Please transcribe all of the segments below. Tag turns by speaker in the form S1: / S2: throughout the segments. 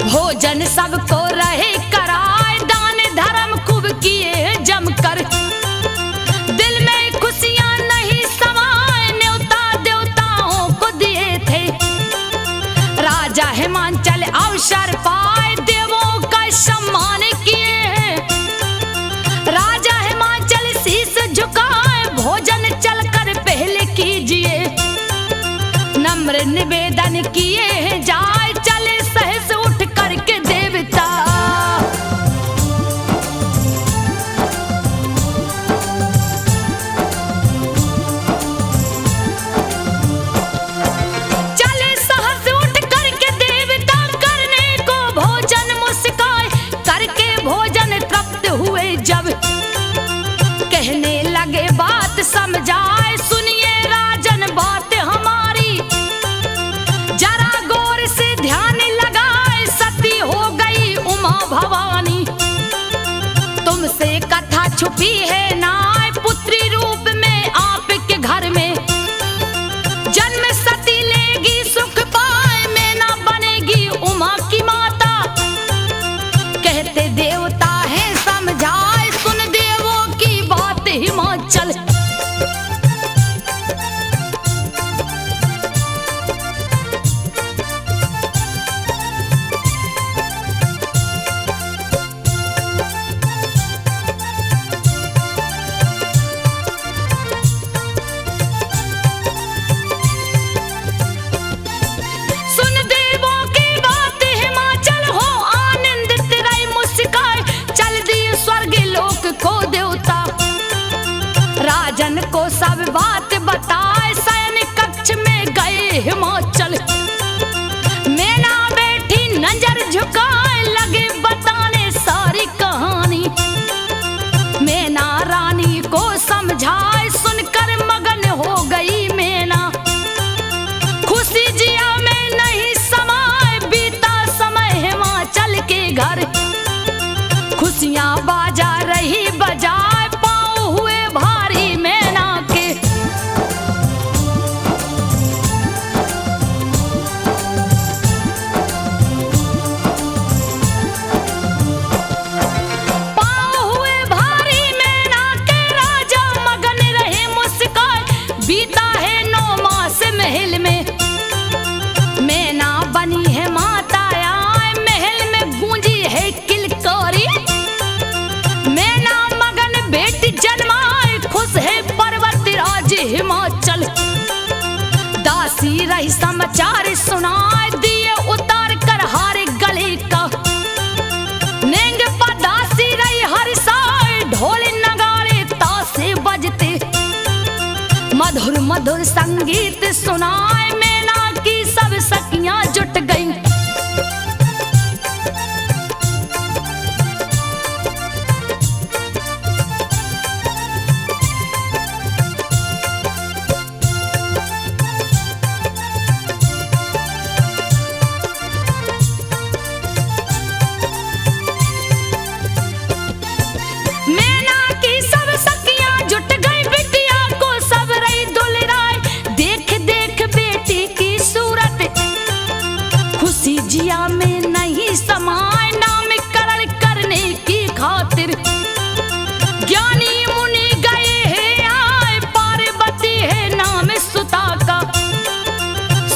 S1: भोजन सबको रहे कराए, दान धर्म खूब किए जमकर। दिल में खुशियां नहीं समाए, न्योता देवताओं को दिए थे। राजा हिमांचल अवसर पाए, देवों का सम्मान किए। राजा हिमांचल शीश झुकाए, भोजन चलकर पहले कीजिए। नम्र निवेदन किए जाए, चले सहस उठ करके देवता। चले सहस उठ करके देवता, करने को भोजन मुस्काए। करके भोजन तृप्त हुए जब, कहने लगे बात समझाए। सुनिए राजन बात हमारी, जरा गौर से ध्यान लगाए। सती हो गई उमा भवानी, तुमसे कथा छुपी है नाय। पुत्री रूप में आपके घर में, जन्म सती लेगी सुख पाए। मैना बनेगी उमा की माता, कहते देवता है समझाए। सुन देवों की बात हिमाचल, राजन को सब बात बताए। सैन कक्ष में गए हिमाचल, मैना बैठी नजर झुकाए। लगे बताने सारी कहानी, मैना रानी को समझाए। सुनकर मगन हो गई मैना, खुशी जिया में नहीं समाए। बीता समय हिमाचल के घर, खुशियां बाजा रही बजाए। बीता है 9 मास महल में, मैना बनी है माता आए। महल में गूंजी है किलकारी, मैना मगन बेटी जन्माए। खुश है पर्वत राज हिमाचल, दासी रही समाचार सुनाए। दिए उतार कर हारे गले का, नेंग पर दासी रही हर साए। ढोल नगाड़े तासे बजते, मधुर मधुर संगीत सुनाए। मैना की सब सखियां जुट गईं, मैना की सब सखियां जुट गई। बिटिया को सब रही दुलराए, देख देख बेटी की सूरत। खुशी जिया में नहीं समाए, नामकरण करने की खातिर। ज्ञानी मुनि गए हैं आए, पार्वती है नाम सुता का।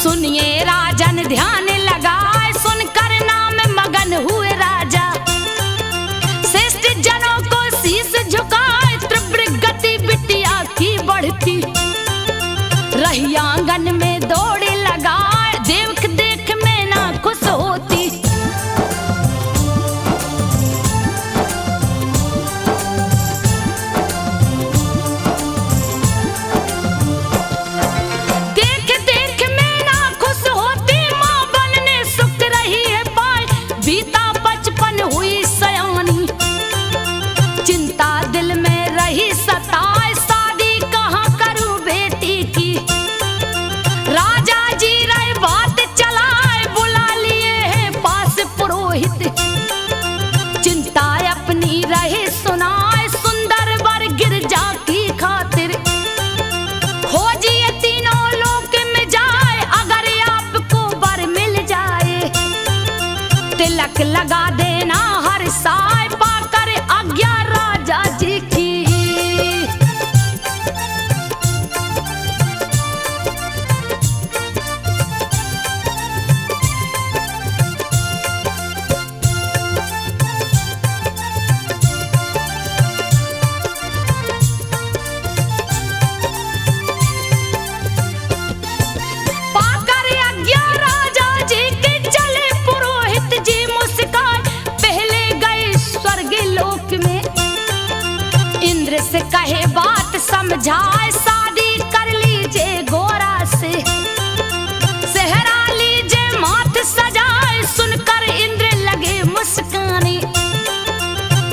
S1: सुनिए राजन ध्यान लगाए, सुनकर नाम मगन हुए राजा। श्रेष्ठ जनों को शीश झुकाए, तीव्र गति बिटिया की बढ़ती। रही आंगन में दौड़ लगाए, देख देख मैना खुश होती। बचपन हुई सयानी, चिंता दिल में रही सताए, शादी कहाँ करूं बेटी की। राजा जी रहे बात चलाए, बुला लिए हैं पास पुरोहित, चिंता अपनी रहे सुनाए, सुंदर वर गिरजा की खातिर। खोजिए तीनों लोक में जाए, अगर आपको वर मिल जाए, तिलक लगा देना हर साय, पाकर आज्ञा राजा जी की। पाकर आज्ञा राजा जी के चले पुरोहित जी मुस्कान, पहले गए स्वर्ग लोक में, इंद्र से कहे बात समझाए, शादी कर लीजिए गोरा से, सेहरा लीजिए माथ सजाए, सुनकर इंद्र लगे मुस्काने,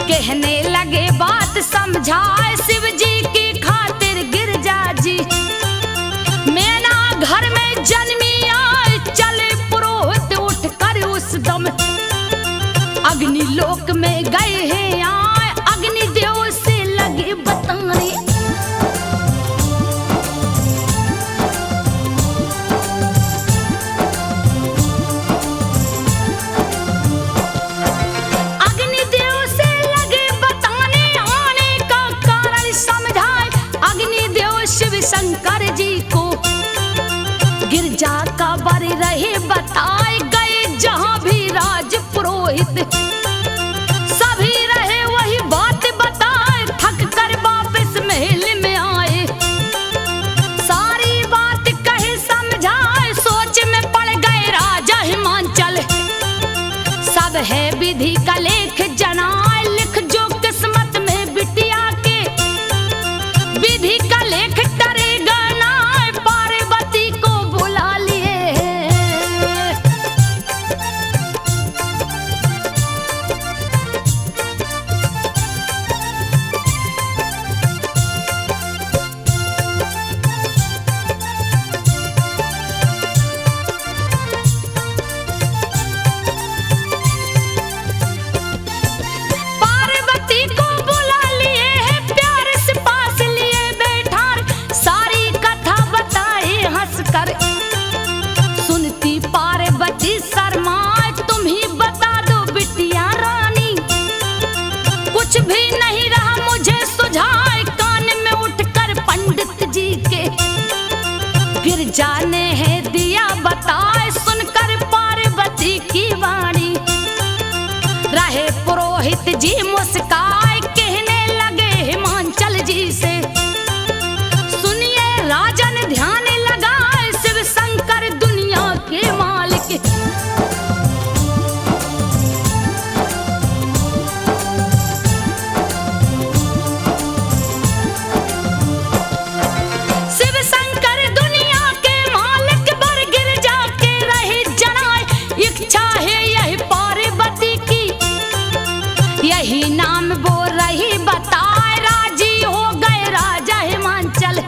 S1: कहने लगे बात समझाए, शिव जी की खातिर गिरजा जी, मैना घर में जन्मी आए, चले पुरोहित उठ कर उस दम, अग्नि लोक में गए हैं आए, अग्नि देव से लगे बताने। अग्निदेव से लगे बताने, आने का कारण समझाए, अग्निदेव शिव शंकर जी को गिरजा का वर रहे बताए, गए जहां भी राज पुरोहित, सभी रहे वही बात बताए, थक कर वापस महल में आए, सारी बात कहे समझाए, सोच में पड़ गए राजा हिमांचल, सब है विधि का लेख जनाए, लिख जो किस्मत में बिटिया के, विधि का लेख टरेगा ना, पार्वती को बुला लिए। पार्वती को बुला लिए हैं, प्यार से पास लिए बैठार, सारी कथा बताए हंसकर, सुनती पार्वती शर्माए, तुम ही बता दो बिटिया रानी, कुछ भी नहीं रहा मुझे सुझाए, कान में उठकर पंडित जी के गिरजा ने है दिया बताए, सुनकर पार्वती की वाणी, रहे पुरोहित जी मुस्काए, कहने लगे हिमांचल जी से, सुनिए राजन ध्यान लगाए, शिव शंकर दुनिया के मालिक, शिव शंकर दुनिया के मालिक, वर गिरजा के रहे जनाए, इच्छा है यही पार्वती की, यही नाम वो रही बताए, राजी हो गए राजा हिमांचल,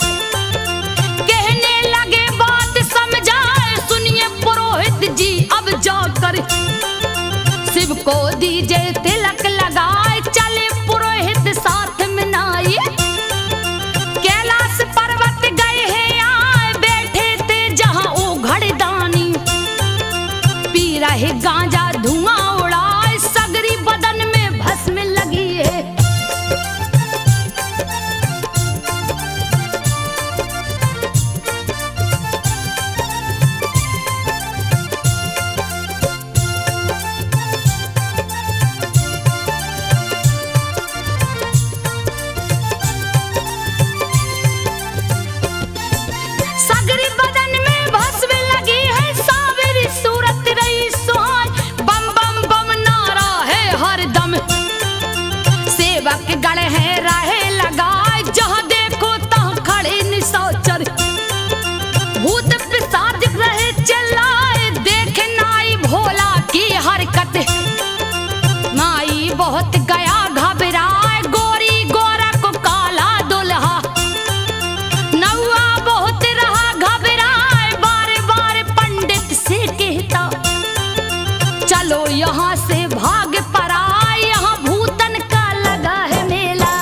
S1: कहने लगे बात समझाए, सुनिए पुरोहित जी अब जाकर, शिव को दीजिए तिलक लगाए, चले पुरोहित साथ में नाई, कैलाश पर्वत गए हैं आए, बैठे थे जहां ओ घड़दानी, पी रहे गांजा धुआं उड़ाए, सगरी बदन में भस्म लगी है। बहुत गया घबराए, गोरी गोरा को काला दुल्हा। नौआ बहुत रहा घबराए, बार बार पंडित से कहता चलो यहाँ से भाग पड़ा, यहाँ भूतन का लगा है मेला।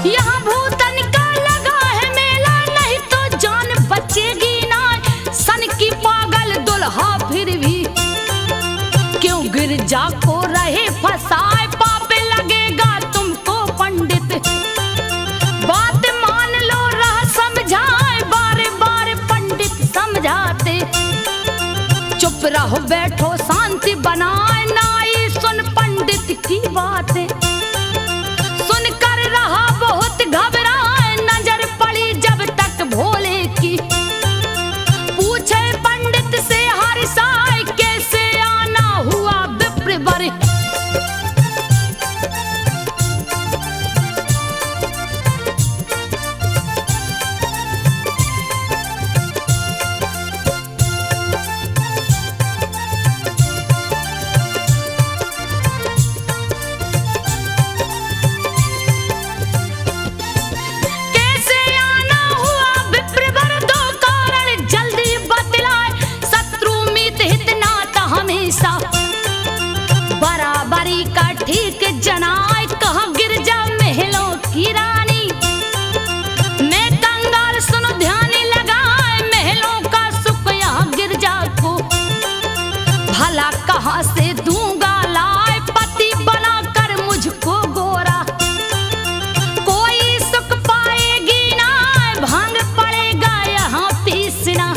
S1: यहाँ भूतन का लगा है मेला, नहीं तो जान बचेगी ना। सन की पागल दुल्हा फिर भी क्यों गिरजा को रहे फसाए, पाप लगेगा तुमको पंडित, बात मान लो रह समझाए। बार बार पंडित समझाते चुप रहो बैठो शांति बनाए, नाई सुन पंडित की बातें। सुनकर रहा बहुत घबराए, नजर पड़ी जब तक भोले की। पूछे पंडित से हर साय, कैसे आना हुआ विप्र वर। कैसे आना हुआ विप्र वर, दो कारण जल्दी बतलाए। शत्रु मित हित नाता हमेशा, बराबरी का ठीक जनाए। कहा गिरजा महलों की रानी, मैं कंगाल सुनो ध्यान लगाए। महलों का सुख यहाँ गिरजा को, भला कहाँ से दूंगा लाए। पति बनाकर मुझको गोरा, कोई सुख पाएगी ना। भांग पड़ेगा यहाँ पीसना,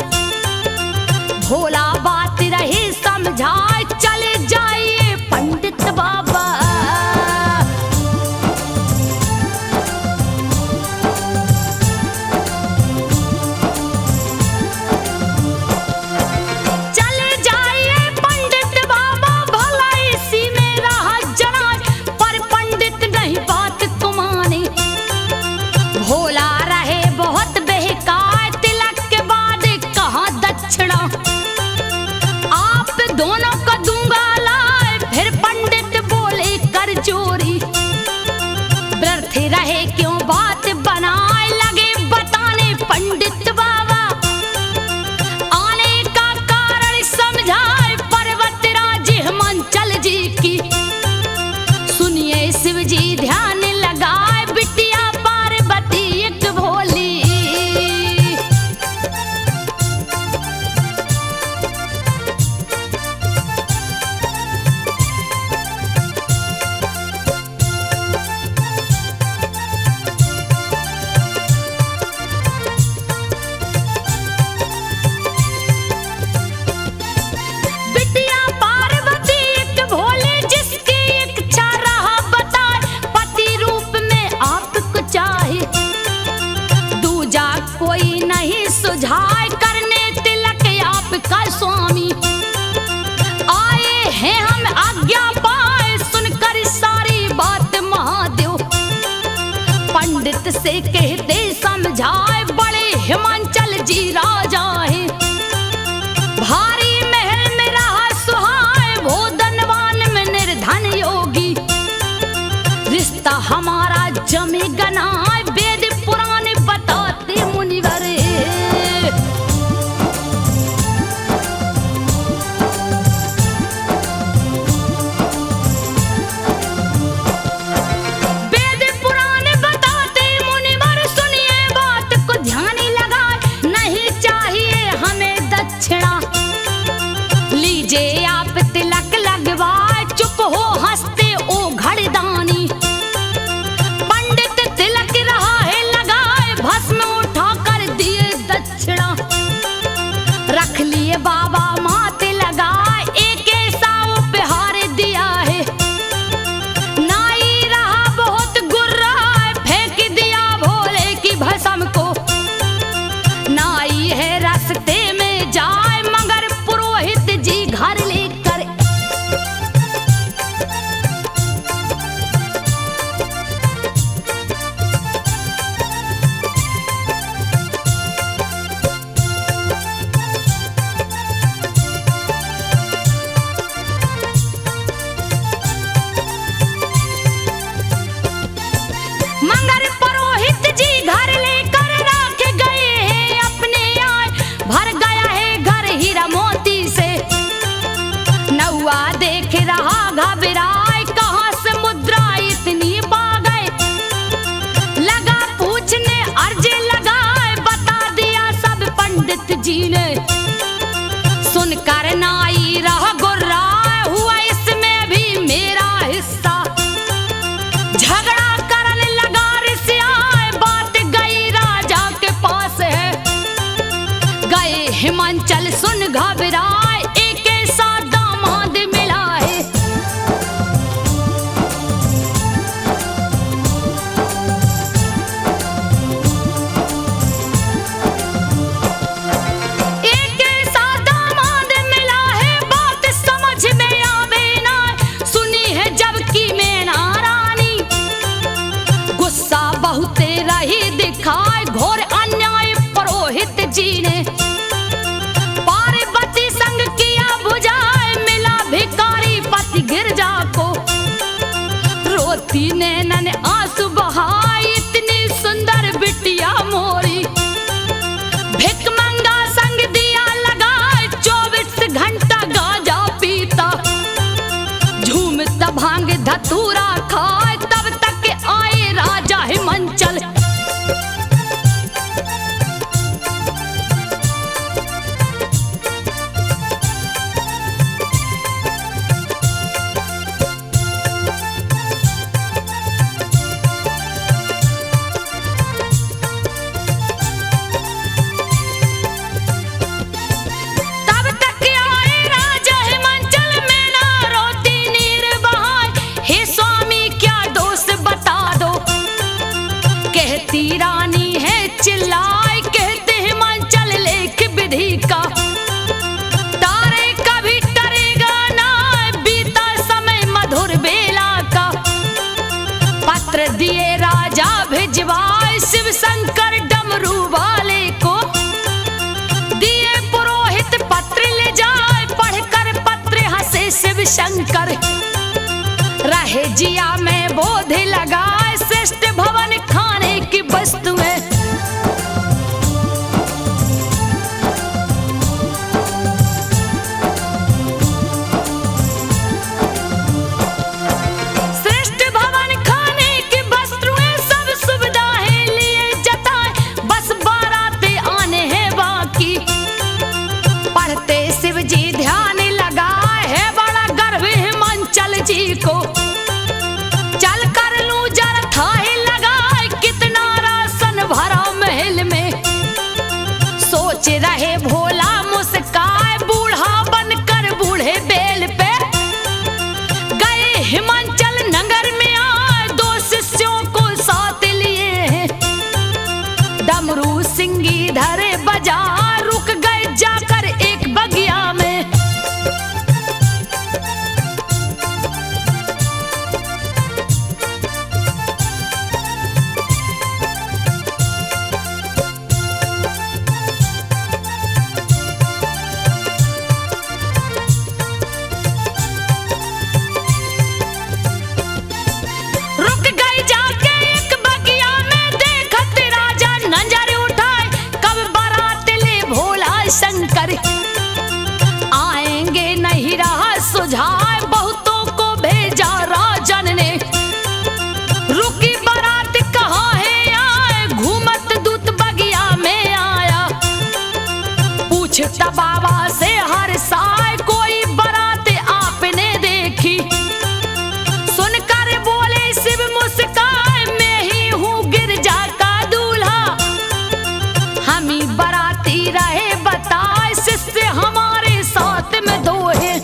S1: भोला बात रही समझाए। चले जाइए पंडित बाबा। चले जाइए पंडित बाबा, भला इसी में रहा जना। पर पंडित नहीं बात को माने, भोला रहे बहुत बहकाए। तिलक के बाद कहाँ दक्षिणा, आप दोनों को दूंगा लाए। फिर पंडित बोले कर चोरी, व्यर्थ रहे क्यों बात बनाए। लगे बताने पंडित बाबा, आने का कारण समझाए। पर्वत राज हिमांचल जी की, सुनिए शिव जी ध्यान लगाए। बिटिया पार्वती एक भोली, बिटिया पार्वती एक भोली, जिसकी इच्छा रहा बताए। पति रूप में आपको चाहे, दूजा कोई नहीं सुझाए। करने तिलक आपका स्वामी, आए हैं हम आज्ञा पाए। सुनकर सारी बात महादेव पंडित से कहते समझाए। बड़े हिमांचल जी राजा हैं, भारी महल में रहा सुहाए। भोदनवान में निर्धन योगी, रिश्ता हमारा जमे गनाए। वेद पुराण बताते मुनिवर, वेद पुराण बताते मुनिवर। सुनिए बात को ध्यान लगाए, नहीं चाहे बेटी रानी है चिल्लाए कहते हिमाचल लेख विधि का तारे कभी टरेगा ना बीता समय मधुर बेला का पत्र दिए राजा भिजवाए शिव शंकर डमरू वाले को दिए पुरोहित पत्र ले जाए पढ़कर पत्र हंसे शिव शंकर रहे जिया में बोध लगाए श्रेष्ठ भवन खाने की वस्तुएं श्रेष्ठ भवन खाने की वस्तुएं सब सुविधाएं लिए जताए बस बाराते आने हैं बाकी पढ़ते शिव जी ध्यान लगाए है बड़ा गर्व हिमाचल जी को चल कर लूं जरा थाहे लगाए कितना राशन भरा महल में सोच रहे भोला मुस्काए बूढ़ा बनकर बूढ़े बेल पे गए हिमाचल नगर में आए दो शिष्यों को साथ लिए हैं डमरू सिंगी धरे बजा रुक गए जाकर एक बगिया में रुक गई जाके एक बगिया में देखत राजा नजर उठाए कब बारात ले भोला शंकर आएंगे नहीं रहा सुझाए बहुतों को भेजा राजन ने रुकी बारात कहाँ है आए घूमत दूत बगिया में आया पूछता बाबा से हर साय कोई बारात आपने देखी सुनकर बोले शिव मुस्काए मैं ही हूँ गिरजा का दूल्हा हम ही बाराती रहे बताए शिष्य हमारे साथ में दो है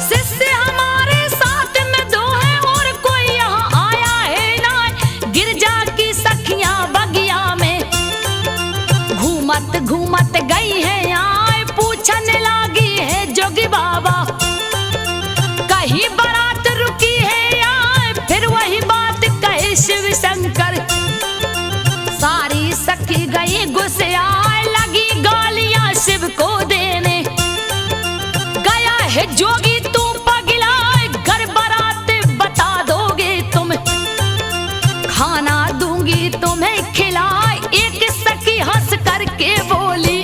S1: शिष्य हमारे साथ में दो है और कोई यहाँ आया है ना गिरजा की सखियां बगिया में घूमत घूमत गई है आए पूछने लगी है जोगी बाबा कहीं बारात रुकी है आए फिर वही बात कहे शिव शंकर सारी सखी गई गुस्से आए लगी गालियां शिव को देने गया है जोगी तू पगला घर बारात बता दोगे तुम खाना दूंगी तुम्हें खिलाए एक सखी हंस करके बोली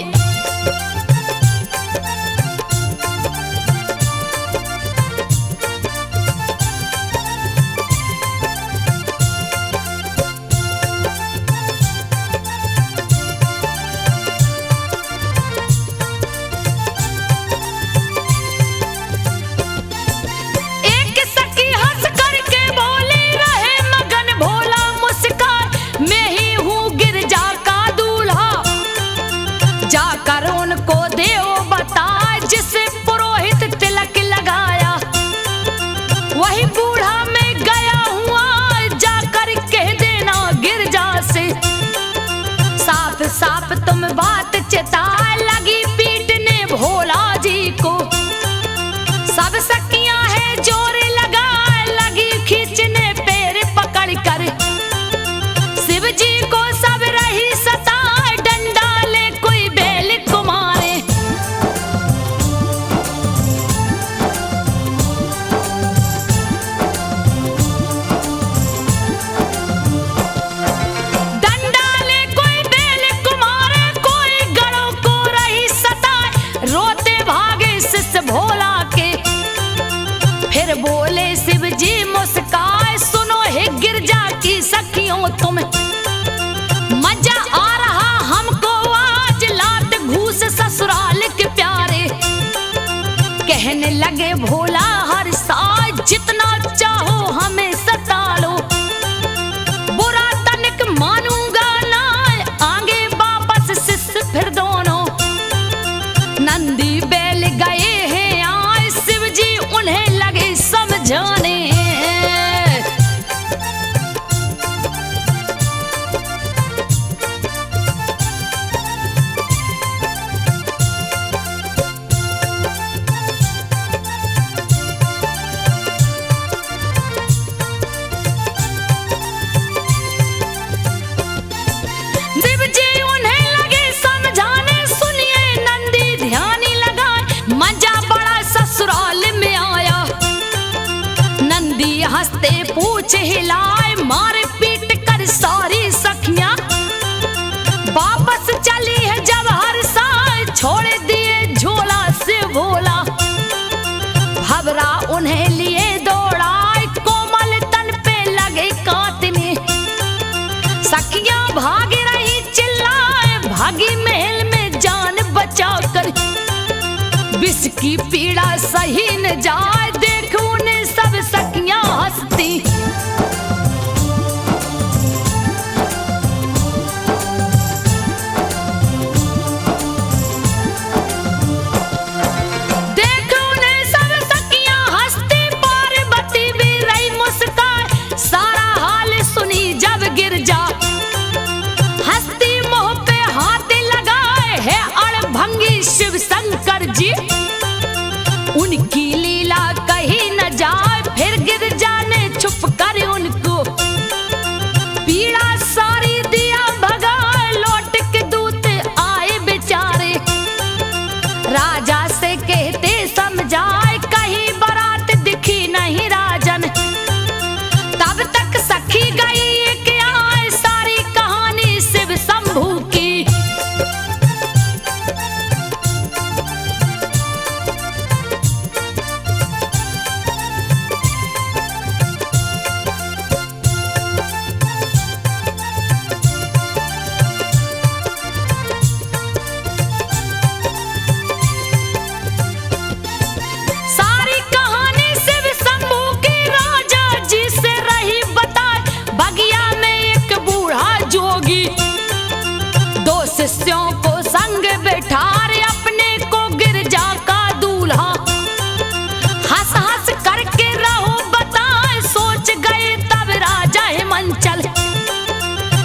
S1: एक सखी हंस करके बोली रहे मगन भोला मुस्कान मैं ही हूँ गिरजा का दूल्हा जाकर उनको देव बताए जिसे पुरोहित तिलक लगाया वही बूढ़ा मैं गया हुआ जाकर कह देना गिरजा से साफ साफ तुम बात चिताए लगी पीटने भोला जी को सब सखियां है जोर लगा लगी खींचने पैर पकड़ कर शिव जी को सब रही सताए डंडा ले कोई बैल को मारे डंडा ले कोई बैल को मारे कोई गड़ों को रही सताए रोते भागे शिष्य भोला के फिर बोले शिव जी मुस्काए सुनो हे गिरजा की सखियों तुम मजा आ रहा हमको आज लात घूस ससुराल के प्यारे कहने लगे भोला हर साल जितना चाहो हमें सता लो बुरा तनिक मानूंगा ना आगे वापस शिष्य फिर दोनों नंदी मजा बड़ा ससुराल में आया। नंदी हंसते पूछ हिलाए, मार पीट कर सारी सखियां वापस चली है जब हर साल, छोड़ दिए झोला से भोला। भवरा उन्हें लिए दौड़ाए, कोमल तन पे लगे काटने। सखियां भाग रही चिल्लाए, भागी महल में जान बचाकर। विष की पीड़ा सही न जाए, देख उन्हें सब सखियां हंसती। देख उन्हें सब सखियां हंसती, पार्वती भी रही मुस्कान। सारा हाल सुनी जब गिर जा, हंसती मुंह पे हाथ लगाए है अड़भंगी शिव शंकर जी। उनकी लीला कहीं न जाए, फिर गिर जाने छुप कर उनको। पीड़ा सारी दिया भगाए, लौट के दूत आए बेचारे। राजा से कहते समझाए, कहीं बारात दिखी नहीं राजन। तब तक सखी गई कि आए, सारी कहानी शिव शंभू की। सारी कहानी शिव शंभू की राजा जी से रही बताए। बगिया में एक बूढ़ा जोगी, दो शिष्यों को संग बैठाए, अपने को गिरजा का दूल्हा। हंस हंस करके रहो बताए, सोच गए तब राजा हिमांचल।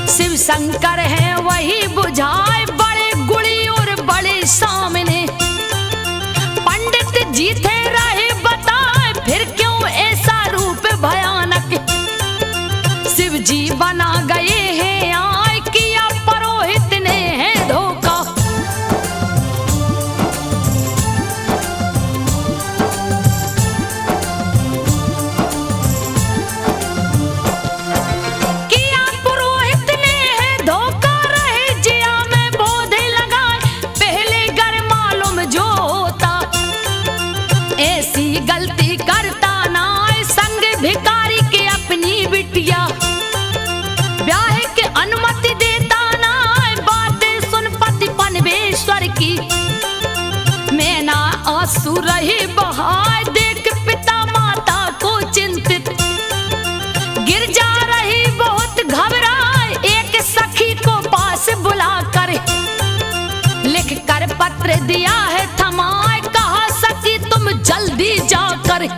S1: शिव शंकर है वही बुझाए, बड़े गुड़ी और बड़े सामने। पंडित जी थे रहे बताए, फिर क्यों ऐसा रूप भयानक। शिव जी बना गए हैं आए, किया पुरोहित ने है धोखा। किया पुरोहित ने है धोखा, रहे जिया में बोध लगाए। पहले घर मालूम जो होता, ऐसी गलती करता ना। संग भिखारी के अपनी बिटिया, ब्याह के अनुमति देता ना। बातें सुन पति पनवेश्वर की, मैं ना आंसू रही बहाए। देख पिता माता को चिंतित, गिर जा रही बहुत घबराए। एक सखी को पास बुलाकर, लिख कर पत्र दिया है थमाए। कहा सखी तुम जल्दी जाकर।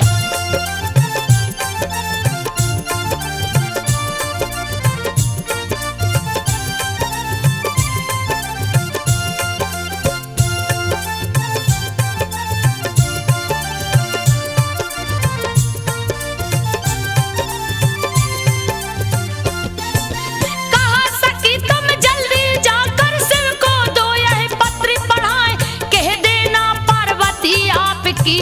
S1: कहा सखी तुम जल्दी जाकर, शिव को दो यह पत्र पढ़ाए। कह देना पार्वती आपकी,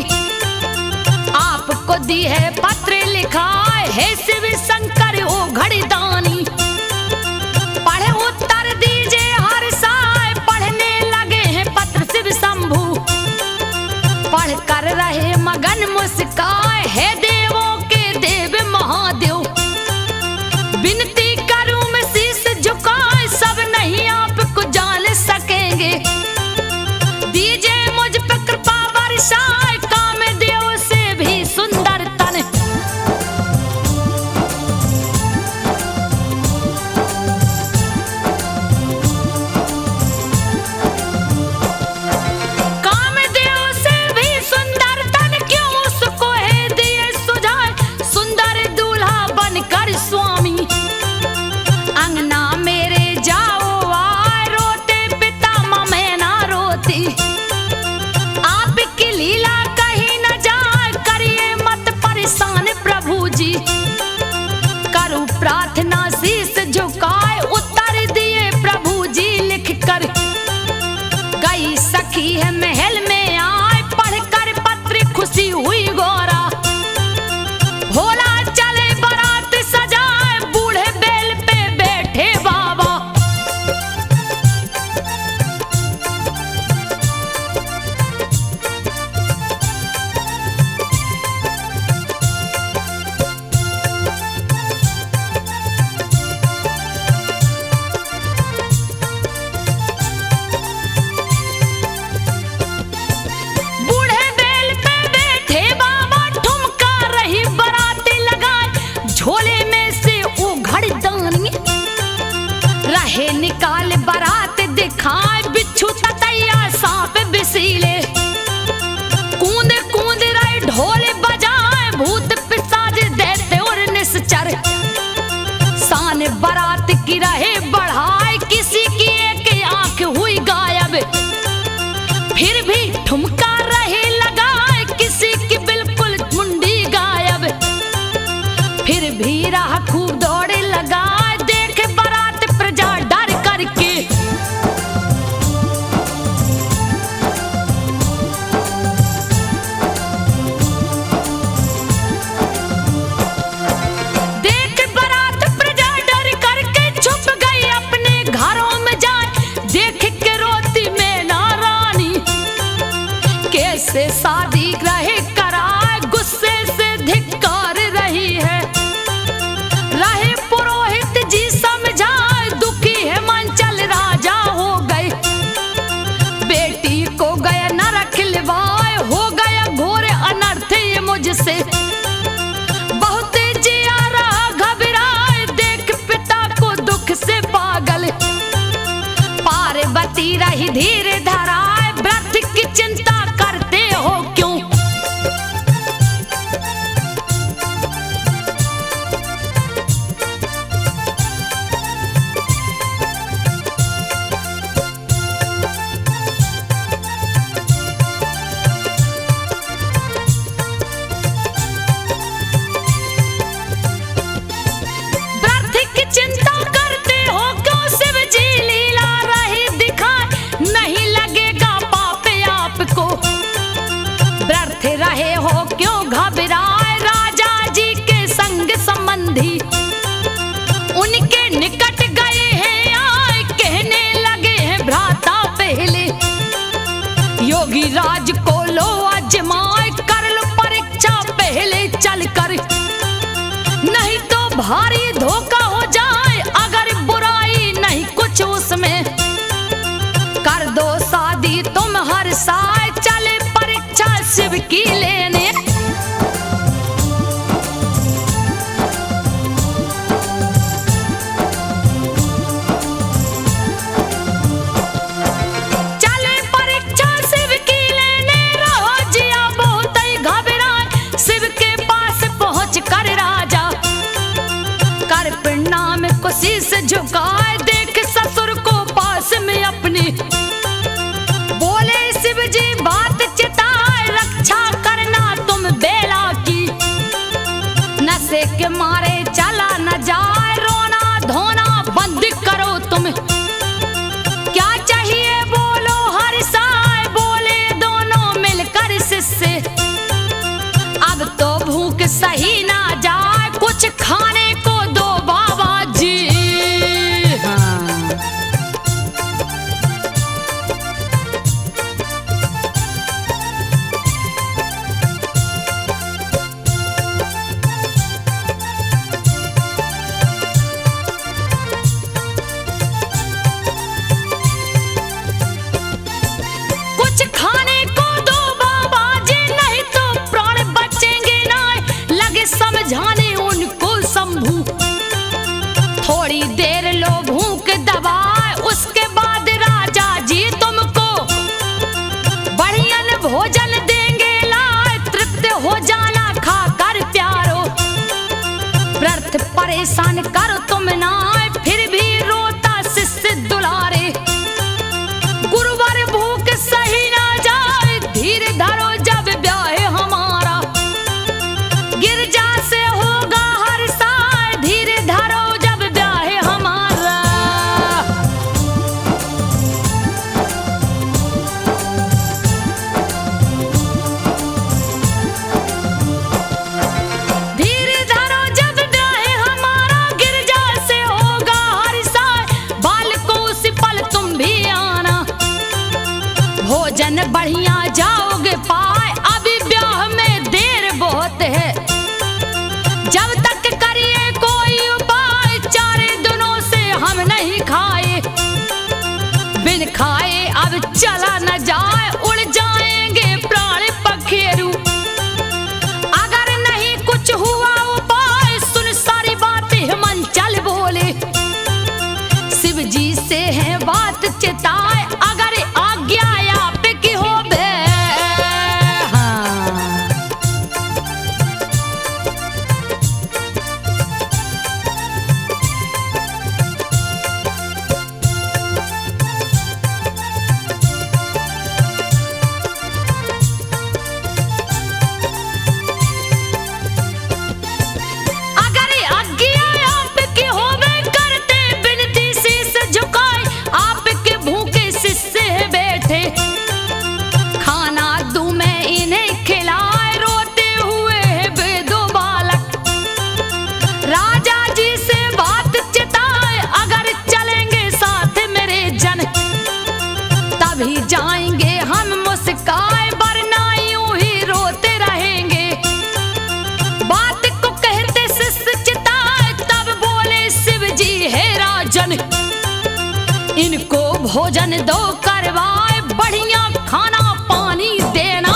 S1: आपको दी है पत्र लिखा है। शिव शंकर हो घड़ीदानी, पढ़े उत्तर दीजिए हर साय। पढ़ने लगे हैं पत्र शिव शंभू, पढ़ कर रहे मगन मुस्काए। है देवों के देव महादेव, विनती करूं मैं शीश झुकाए। सब नहीं आपको जान सकेंगे, दीजिए मुझ पर कृपा बरसाए। कामदेव से भी सुंदर तन, कामदेव से भी सुंदर तन, क्यों उसको है दिए सुझाए। सुंदर दूल्हा बनकर स्वामी, विसीले, कूद कूद रहे ढोल बजाए, भूत पिशाच देते और निश्चर, शान बारात की रहे बढ़ाए, किसी की एक आंख हुई गायब, फिर भी ठुमका रहे लगाए, किसी की बिल्कुल मुंडी गायब, फिर भी राह खूब दौड़े लगाए, देख बारात प्रजा डर करके, देख बारात प्रजा डर करके छुप गई अपने घरों में जाए, देख के रोती मैना रानी, कैसे शादी रहे कराए, गुस्से से धिक्कार रही है, रहे पुरोहित जी समझाए, दुखी है मंचल राजा हो गए, बेटी को गया नरक लिवाए, हो गया घोर अनर्थ ये मुझसे, बहुत जिया रहा घबराए, देख पिता को दुख से पागल, पार्वती रही धीरे धराए, व्रत की चिंता करते हो क्यों, व्रत की चिंता करते हो क्यों, शिव जी लीला रही दिखाए, नहीं लगेगा पाप आपको, व्रत रहे हो क्यों घबराए, राजा जी के संग संबंधी उनके निकट गए हैं आए, कहने लगे हैं भ्राता पहले, योगी राज को लो आजमाए, कर लो परीक्षा पहले चलकर, नहीं तो भारी धोखा हो जाए, अगर बुराई नहीं कुछ उसमें, कर दो शादी तुम हर साल, चले परीक्षा शिव की लेने, चले परीक्षा शिव की लेने, रहो जिया बहुत ही घबराए, शिव के पास पहुंच कर राजा कर प्रणाम को शीश झुकाए, देख ससुर को पास में अपनी, बोले शिव जी बात चिताए, रक्षा करना तुम बेला की, नशे के मारे चला न जाए, रोना धोना बंद करो तुम, क्या चाहिए बोलो हर साय, बोले दोनों मिलकर शिष्य, अब तो भूख सही ना जाए, कुछ खाने को दो बाबा जी, हाँ। कुछ खाने को दो बाबा जी, नहीं तो प्राण बचेंगे ना, लगे समझाने उनको शंभू, थोड़ी देर लो भूख दबाए, उसके बाद राजा जी तुमको बढ़िया भोजन देंगे लाए, तृप्त हो जाना खाकर प्यारो, व्रत परेशान करो तुम ना, फिर भी रोता शिष्य दुलारे, गुरुवार भूख सही ना जाए, धीरे धरो जब ब्याह हमारा, गिरजा से होगा हर साल, धीरे धरो जब ब्याह हमारा, धीरे धरो जब ब्याह हमारा, गिरजा से होगा हर साल, बाल को उसी पल तुम भी आना, भोजन बढ़िया जाओगे पाए, अभी ब्याह में देर बहुत है, जब तक करिए कोई उपाय, 4 दिनों से हम नहीं खाए, बिन खाए अब चला न जाए, उड़ जाएंगे प्राण पखेरु, अगर नहीं कुछ हुआ उपाय, सुन सारी बात हिमांचल बोले, शिव जी से है बात चिताए, अगर आज्ञा आप की हो भोजन दो करवाए, बढ़िया खाना पानी देना।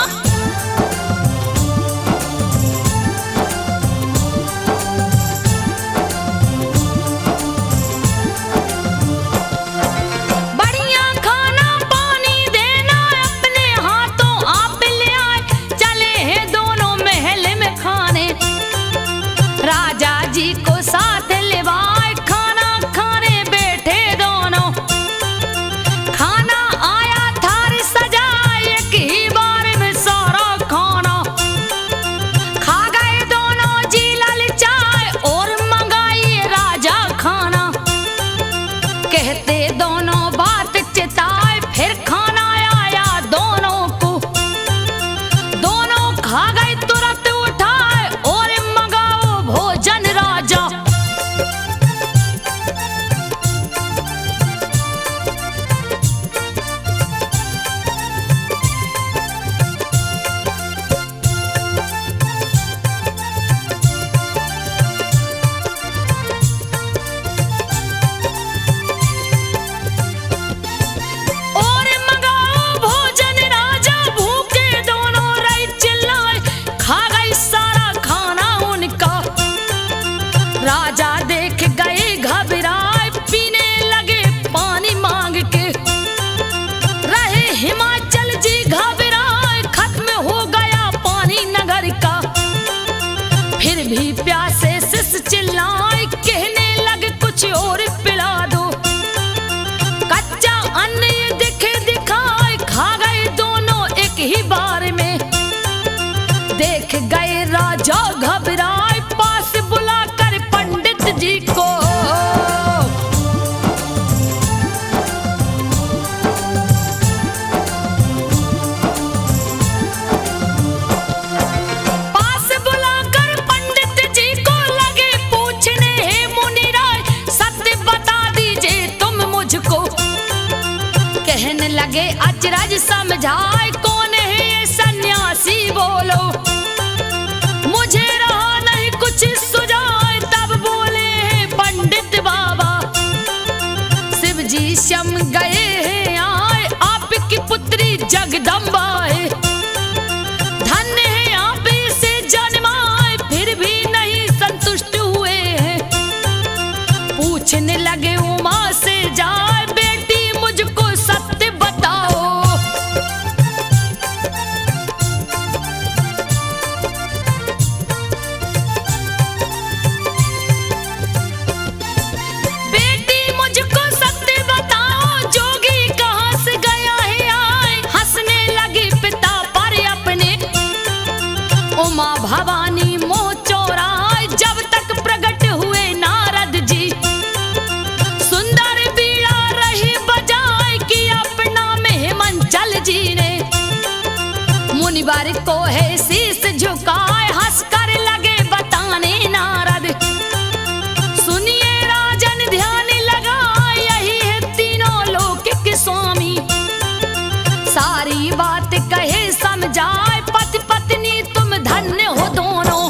S1: बढ़िया खाना पानी देना, अपने हाथों आप ले आए, चले हैं दोनों महल में खाने। राजा जी को साथ लेवाए, खाना खाने बैठे दोनों। खाना आया थारी सजाए, एक ही बार में सारा खाना। खा गए दोनों जी ललचाए, और मंगाई राजा खाना। कहते दोनों बात चिताए, फिर खाना आया दोनों को। दोनों खा गए तुरंत उठाए, और मंगाओ भोजन राजा। और मंगाओ भोजन राजा, भूखे दोनों रही चिल्लाए, खा गई सारा खाना उनका। राजा देख गए घबराए, पीने लगे पानी मांग के। रहे हिमाचल जी घबराए, खत्म हो गया पानी नगर का। फिर भी प्यासे सिस चिल्लाए, कहने लगे कुछ और पिला दो। कच्चा अन्न ये दिखे दिखाए, खा गए दोनों एक ही बार में। देख गए राजा घबराए, पास बुलाकर पंडित जी को। पास बुलाकर पंडित जी को लगे पूछने, हे मुनिराय सत्य बता दीजिए तुम मुझको। कहने लगे अचरज समझाए, कौन है ये सन्यासी बोलो। मुझे रहा नहीं कुछ सुझाए, तब बोले हैं पंडित बाबा। शिव जी शम गए हैं आए, आपकी पुत्री जगदम्बा है। धन्य है आप इसे जन्माए, फिर भी नहीं संतुष्ट हुए हैं। पूछने लगे उमा से जाए, बेटी मुझको सत्य बताओ। बेटी मुझको सत्य बताओ, जोगी कहाँ से गया है आए। हंसने लगी पिता पर अपने, उमा भवानी मोह चोराए, जब तक प्रकट हुए नारद जी। सुंदर बीड़ा रही बजाए, कि अपना में हिमाचल जी ने। मुनिवर को है शीस झुकाए, हंस कर लगे बताने नारद। सुनिए राजन ध्यान लगाए, यही है तीनों लोक के स्वामी। सारी बात कहे समझाए, पति पत्नी तुम धन्य हो दोनों।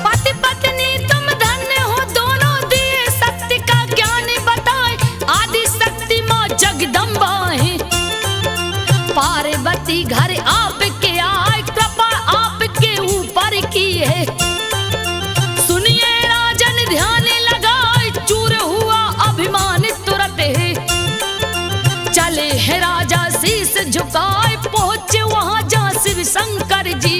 S1: पति पत्नी तुम धन्य हो दोनों, दिए सत्य का ज्ञान बताए। आदि शक्ति माँ जगदम्बा है, पार्वती घर आपके आए, कृपा आपके ऊपर की है। सुनिए राजन ध्यान लगाए, चूर हुआ अभिमान तुरंत है। चले हैं राजा शीस झुकाए, पहुंचे वहां जहाँ शिव शंकर जी।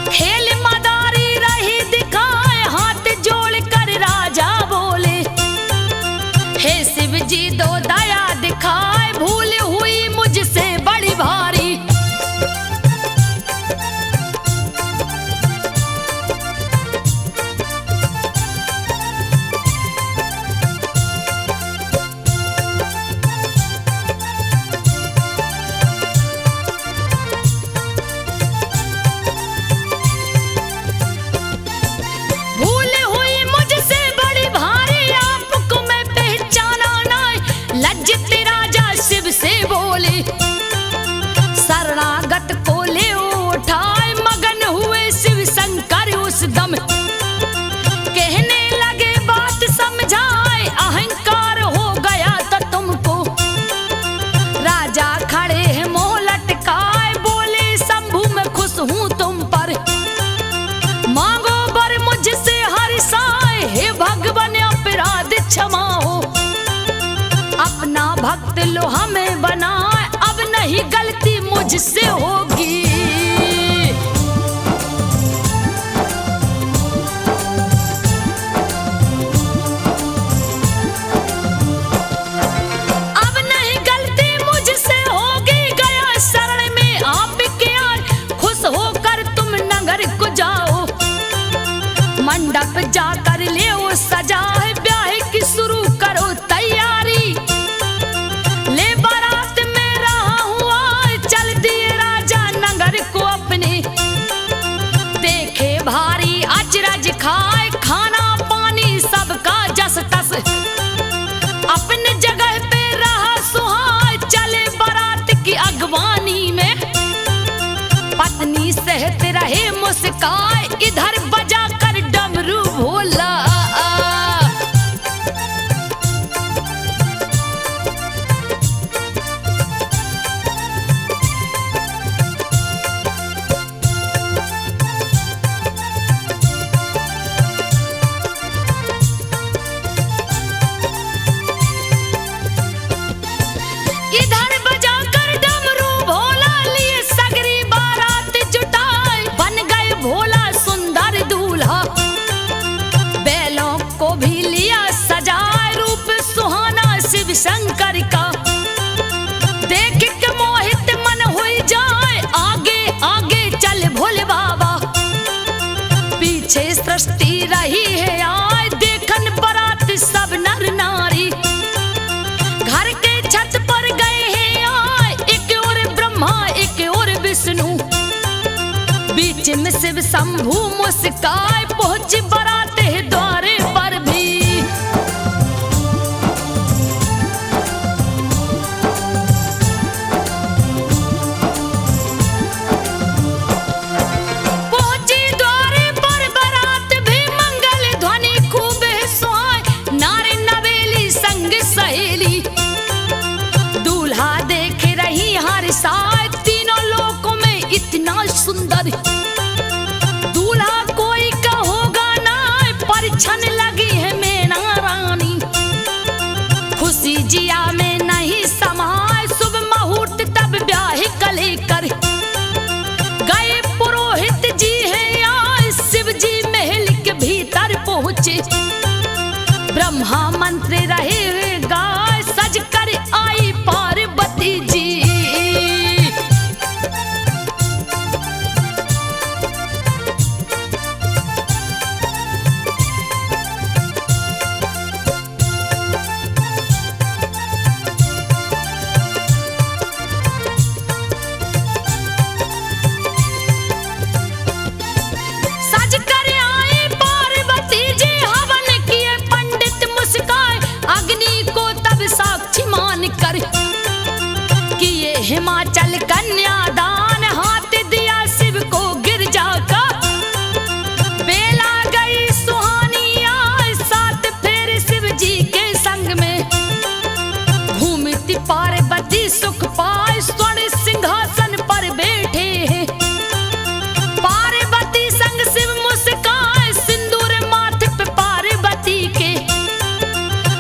S1: खेल मदारी रही दिखाए, हाथ जोड़ कर राजा बोले, हे शिव जी दो दया दिखाए, भूल हुई मुझसे बड़ी भारी। भूल हुई मुझसे बड़ी भारी, आपको मैं पहचाना नहीं। जो हमें बनाए, अब नहीं गलती मुझसे होगी। अब नहीं गलती मुझसे होगी, गया शरण में आपके आज, खुश होकर तुम नगर को जाओ। मंडप जाकर ले वो सजा है, ब्याह की शुरू करो तैयारी। ले बारात में रहा हुआ, चल दिए राजा नगर को अपने। देखे भारी अचरज खाए, खाना पानी सबका जस तस। अपने जगह पे रहा सुहाए, चले बारात की अगवानी में। पत्नी सहते रहे मुस्काए, इधर बजा कर डमरू भोला। इधर बजा कर डमरू भोला, लिए सगरी बारात जुटाए। बन गए भोला सुंदर दूल्हा, बैलों को भी लिया सजाए। रूप सुहाना शिव शंकर का, देख के मोहित मन हुई जाए। आगे आगे चल भोले बाबा, पीछे सृष्टि रही है आए। देखन बारात सब नर नारी, घर के छत पर गए हैं आए। एक और ब्रह्मा एक और विष्णु, बीच में शिव शंभू मुस्काए। पहुंच बारात है द्वारे पर भी, पहुंची द्वारे पर बारात भी। मंगल ध्वनि खूब है सुहाए, नारी नवेली संग सहेली। दूल्हा देख रही हर साए, तीनों लोकों में इतना सुंदर। दूल्हा कोई का होगा ना, परिछन लगी है मैना रानी। खुशी जिया में नहीं समाए, शुभ मुहूर्त तब ब्याह कले कर। गए पुरोहित जी हैं आए, शिव जी महल के भीतर पहुंचे। ब्रह्मा मंत्र रहे हुए गाय, सज कर आई पार्वती जी। सज कर आई पार्वती जी, हवन किए पंडित मुस्काए। अग्नि को तब साक्षी मान कर, किए हिमाचल कन्यादान। हाथ दिया शिव को गिरजा का, बेला गई सुहानी आए। सात फेर शिव जी के संग में, घूमती पार्वती सुख पाए। स्वर्ण सिंहासन पर बैठे हैं, पार्वती संग शिव मुस्काए। सिंदूर माथे पे पार्वती के,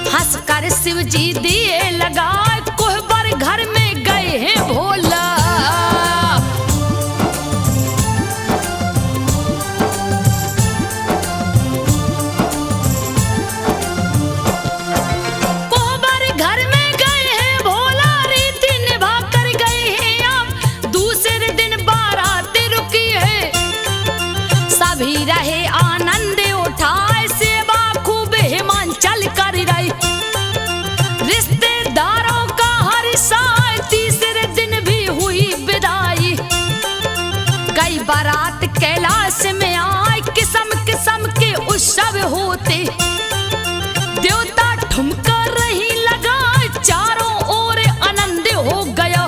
S1: हंस कर शिव जी दिए लगाए। कोहबर घर में गए हैं भोला, कोहबर घर में गए हैं भोला। रीति निभा कर गए हैं आप, दूसरे दिन बारात रुकी है। सभी रहे आनंद उठाए, सेवा खूब हिमाचल कर रही। रिश्तेदारों का हर साल, तीसरे दिन भी हुई विदाई। गई बारात कैलाश में आए, किस्म किस्म के उत्सव होते। देवता ठुमका रही लगाए, चारों ओर आनंद हो गया।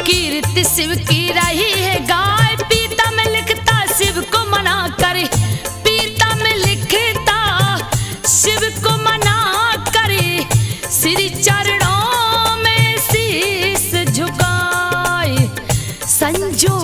S1: कीर्ति शिव की रही है गाय, पीता में लिखता शिव को मना करे। पीता में लिखता शिव को मना करे। श्री चरणों में शीश झुकाए, संजो